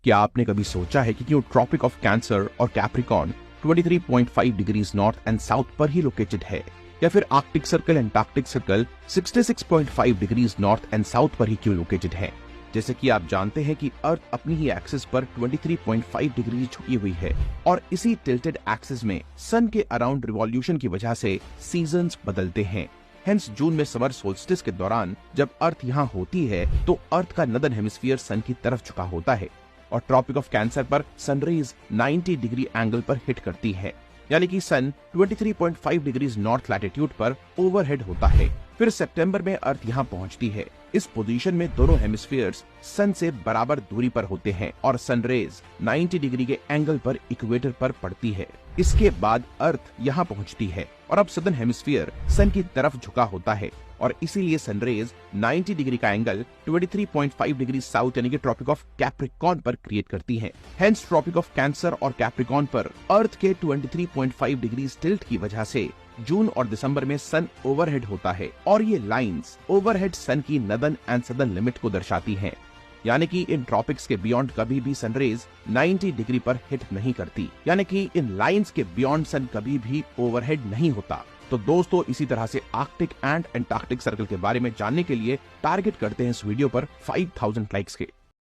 क्या आपने कभी सोचा है कि क्यों ट्रॉपिक ऑफ कैंसर और Capricorn 23.5 degrees north and south पर ही लोकेटेड है, या फिर Arctic circle Antarctic circle 66.5 degrees north and south पर ही क्यों लोकेटेड है। जैसे कि आप जानते हैं कि अर्थ अपनी ही एक्सिस पर 23.5 डिग्री झुकी हुई है और इसी टिल्टेड एक्सिस में सन के अराउंड रिवॉल्यूशन की वजह से सीजन्स बदलते हैं। हेंस जून में समर सोल्स्टिस के दौरान जब अर्थ यहाँ होती है तो अर्थ का नदर्न हेमिस्फीयर सन की तरफ झुका होता है और ट्रॉपिक ऑफ कैंसर पर सनरेज 90 डिग्री एंगल पर हिट करती है, यानी कि सन 23.5 डिग्रीज नॉर्थ लैटिट्यूड पर ओवरहेड होता है। फिर सितंबर में अर्थ यहाँ पहुँचती है। इस पोजीशन में दोनों हेमिस्फीयर्स सन से बराबर दूरी पर होते हैं और सनरेज 90 डिग्री के एंगल पर इक्वेटर पर पड़ती है। इसके बाद अर्थ यहाँ पहुँचती है और अब सदर्न हेमिस्फीयर सन की तरफ झुका होता है और इसीलिए सनरेज 90 डिग्री का एंगल 23.5 डिग्री साउथ यानी कि ट्रॉपिक ऑफ कैप्रिकॉर्न पर क्रिएट करती है। हेंस ट्रॉपिक ऑफ कैंसर और कैप्रिकॉर्न पर अर्थ के 23.5 डिग्री टिल्ट की वजह से जून और दिसंबर में सन ओवरहेड होता है और ये लाइंस ओवरहेड सन की नदर्न एंड सदर्न लिमिट को दर्शाती हैं, यानी कि इन ट्रॉपिक्स के बियॉन्ड कभी भी सनरेज 90 डिग्री पर हिट नहीं करती, यानी कि इन लाइंस के बियॉन्ड सन कभी भी ओवरहेड नहीं होता। तो दोस्तों, इसी तरह से आर्कटिक एंड एंटार्क्टिक सर्कल के बारे में जानने के लिए टारगेट करते हैं इस वीडियो पर 5000 लाइक्स के।